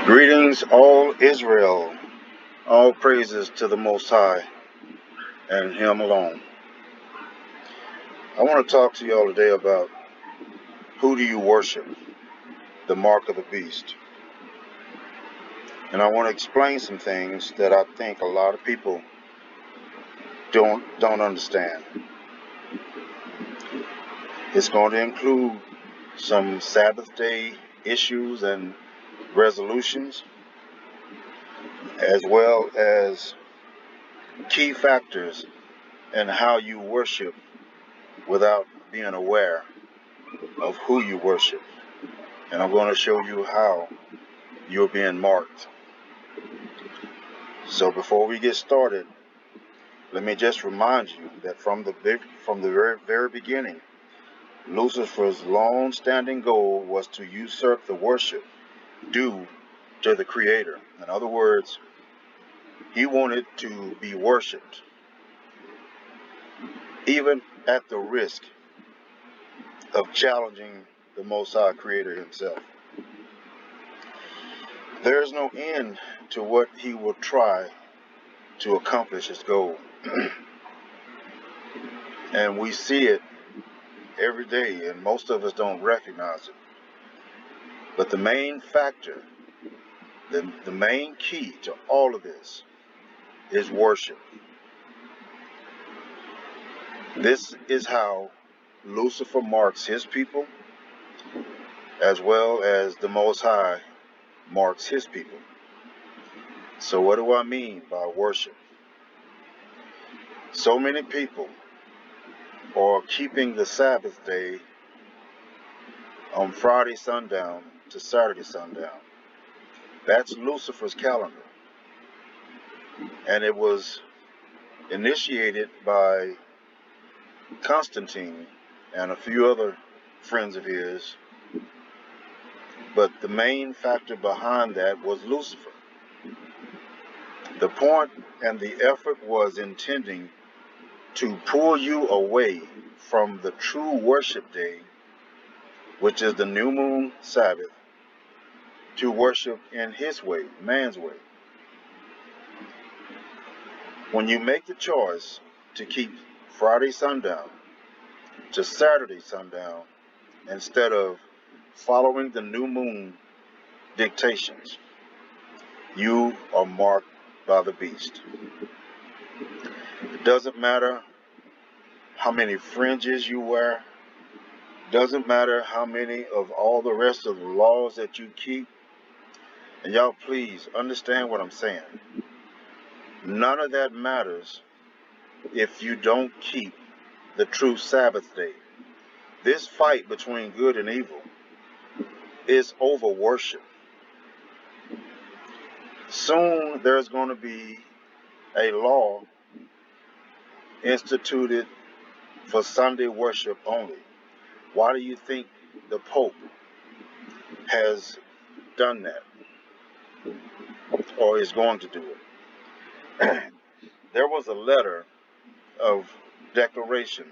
Greetings, all Israel. All praises to the Most High and Him alone. I want to talk to y'all today about who do you worship, the mark of the beast. And I want to explain some things that I think a lot of people don't understand. It's going to include some Sabbath day issues and resolutions, as well as key factors in how you worship without being aware of who you worship. And I'm going to show you how you're being marked. So before we get started, let me just remind you that from the very beginning, Lucifer's long-standing goal was to usurp the worship due to the Creator. In other words, he wanted to be worshipped, even at the risk of challenging the Most High Creator himself. There is no end to what he will try to accomplish his goal. And we see it every day, and most of us don't recognize it. But the main factor, the main key to all of this is worship. This is how Lucifer marks his people, as well as the Most High marks his people. So what do I mean by worship? So many people are keeping the Sabbath day on Friday sundown to Saturday sundown. That's Lucifer's calendar. And it was initiated by Constantine and a few other friends of his. But the main factor behind that was Lucifer. The point and the effort was intending to pull you away from the true worship day, which is the new moon Sabbath, to worship in his way, man's way. When you make the choice to keep Friday sundown to Saturday sundown instead of following the new moon dictations, you are marked by the beast. It doesn't matter how many fringes you wear. Doesn't matter how many of all the rest of the laws that you keep. And y'all please understand what I'm saying. None of that matters if you don't keep the true Sabbath day. This fight between good and evil is over worship. Soon there's going to be a law instituted for Sunday worship only. Why do you think the Pope has done that, or is going to do it? There was a letter of declaration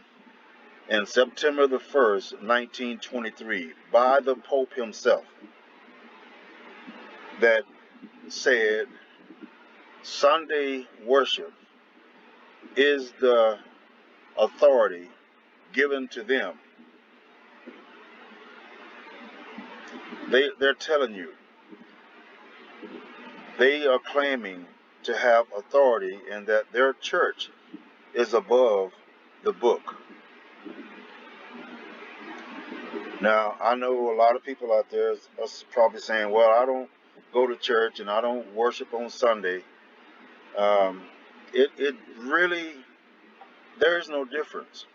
in September the 1st, 1923, by the Pope himself that said Sunday worship is the authority given to them. They're telling you, they are claiming to have authority and that their church is above the book. Now, I know a lot of people out there are probably saying, well, I don't go to church and I don't worship on Sunday. It really, there is no difference.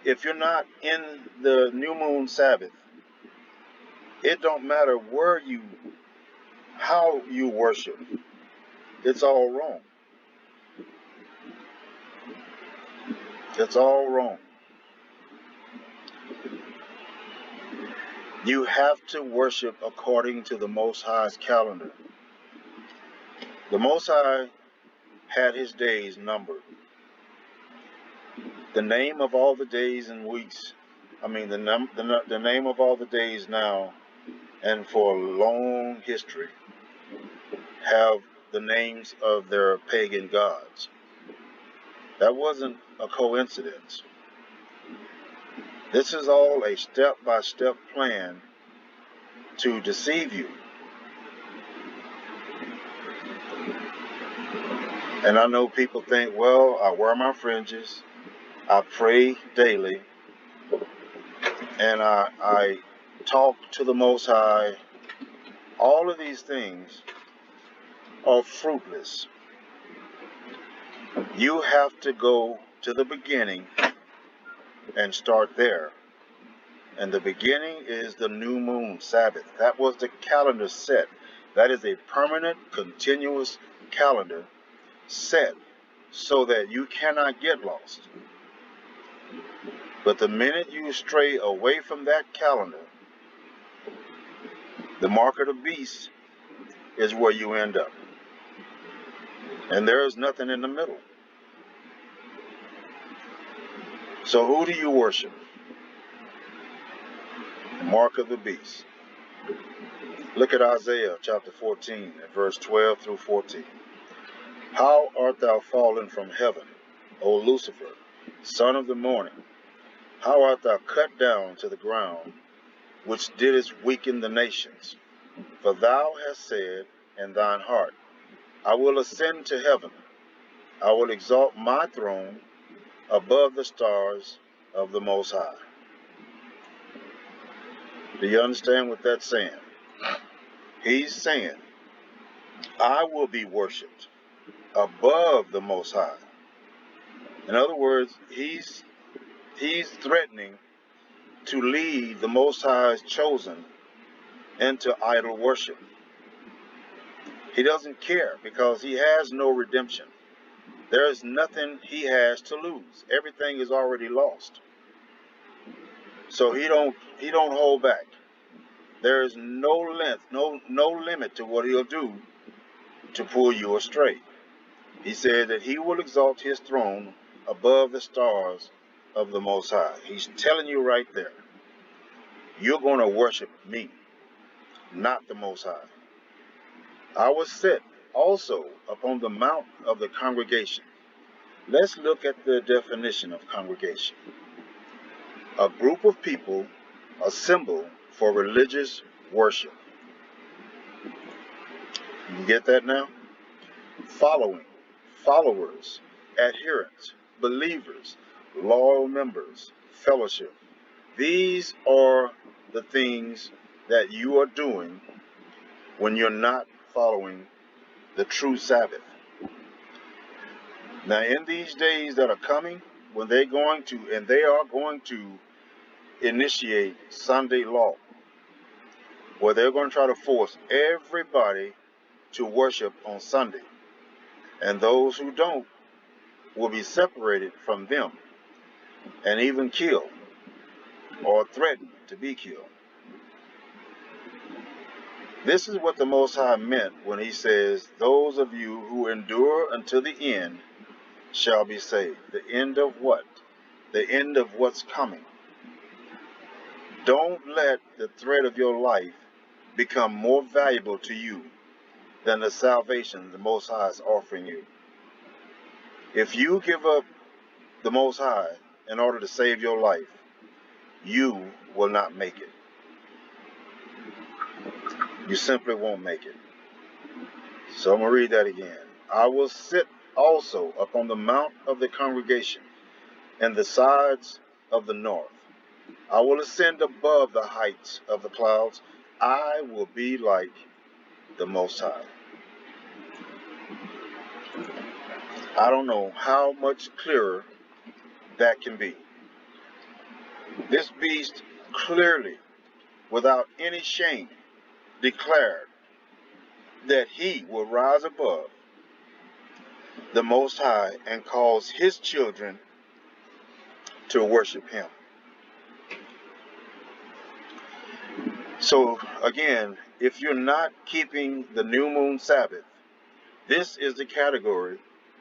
If you're not in the new moon Sabbath, it don't matter how you worship. It's all wrong. It's all wrong. You have to worship according to the Most High's calendar. The Most High had his days numbered. The name of all the days and weeks, the name of all the days now and for a long history have the names of their pagan gods. That wasn't a coincidence. This is all a step-by-step plan to deceive you. And I know people think, well, I wear my fringes, I pray daily, and I talk to the Most High. All of these things are fruitless. You have to go to the beginning and start there. And the beginning is the new moon Sabbath. That was the calendar set. That is a permanent, continuous calendar set so that you cannot get lost. But the minute you stray away from that calendar, the mark of the beast is where you end up. And there is nothing in the middle. So who do you worship? The mark of the beast. Look at Isaiah chapter 14 at verse 12 through 14. How art thou fallen from heaven, O Lucifer, son of the morning? How art thou cut down to the ground, which didst weaken the nations? For thou hast said in thine heart, I will ascend to heaven. I will exalt my throne above the stars of the Most High. Do you understand what that's saying? He's saying, I will be worshipped above the Most High. In other words, he's threatening to lead the Most High's chosen into idol worship. He doesn't care because he has no redemption. There is nothing he has to lose. Everything is already lost. So he don't hold back. There is no length, no limit to what he'll do to pull you astray. He said that he will exalt his throne above the stars of the Most High. He's telling you right there, you're going to worship me, not the Most High. I was set also upon the mount of the congregation. Let's look at the definition of congregation. A group of people assembled for religious worship. You get that now? Following, followers, adherents, believers, loyal members, fellowship. These are the things that you are doing when you're not following the true Sabbath. Now, in these days that are coming, when they are going to initiate Sunday law, where they're going to try to force everybody to worship on Sunday, and those who don't will be separated from them and even killed or threatened to be killed. This is what the Most High meant when he says, those of you who endure until the end shall be saved. The end of what? The end of what's coming. Don't let the thread of your life become more valuable to you than the salvation the Most High is offering you. If you give up the Most High in order to save your life, you will not make it. You simply won't make it. So I'm going to read that again. I will sit also upon the mount of the congregation and the sides of the north. I will ascend above the heights of the clouds. I will be like the Most High. I don't know how much clearer that can be. This beast clearly, without any shame, declared that he will rise above the Most High and cause his children to worship him. So again, if you're not keeping the new moon Sabbath, this is the category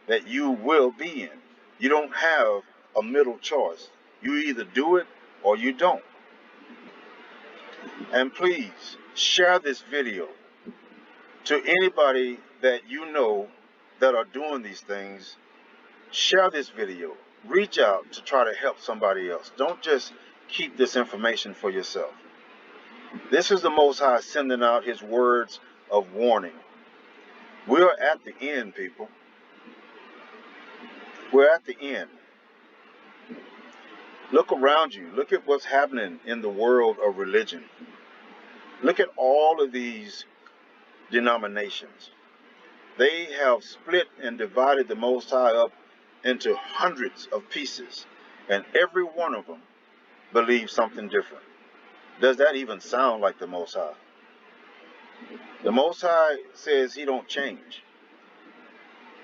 that you will be in. You don't have a middle choice. You either do it or you don't. And please share this video To anybody that you know that are doing these things, share this video. Reach out to try to help somebody else. Don't just keep this information for yourself. This is the Most High sending out his words of warning. We're at the end, people. We're at the end. Look around you. Look at what's happening in the world of religion. Look at all of these denominations. They have split and divided the Most High up into hundreds of pieces, and every one of them believes something different. Does that even sound like the Most High? The Most High says he don't change.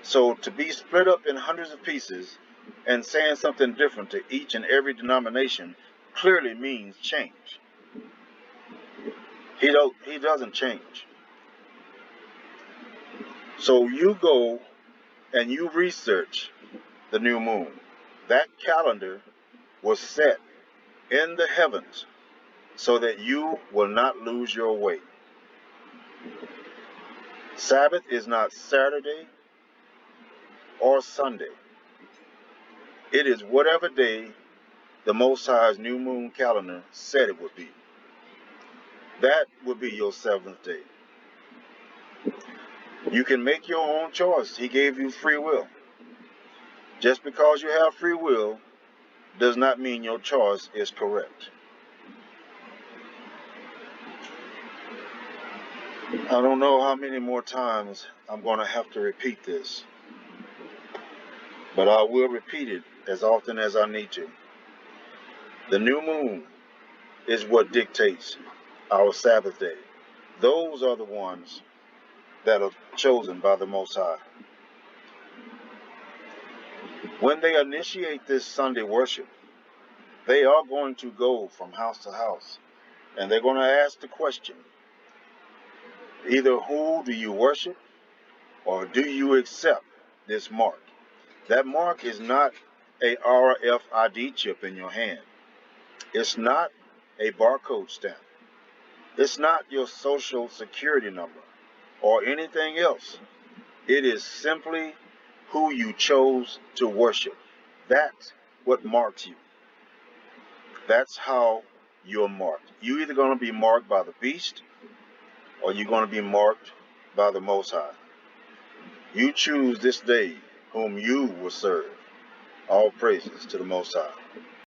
So to be split up in hundreds of pieces and saying something different to each and every denomination clearly means change. He doesn't change. So you go and you research the new moon. That calendar was set in the heavens so that you will not lose your way. Sabbath is not Saturday or Sunday. It is whatever day the Most High's new moon calendar said it would be. That would be your seventh day. You can make your own choice. He gave you free will. Just because you have free will does not mean your choice is correct. I don't know how many more times I'm going to have to repeat this, but I will repeat it as often as I need to. The new moon is what dictates our Sabbath day. Those are the ones that are chosen by the Most High. When they initiate this Sunday worship, they are going to go from house to house, and they're going to ask the question, either who do you worship or do you accept this mark? That mark is not a RFID chip in your hand. It's not a barcode stamp. It's not your social security number or anything else. It is simply who you chose to worship. That's what marks you. That's how you're marked. You're either going to be marked by the beast or you're going to be marked by the Most High. You choose this day whom you will serve. All praises to the Most High.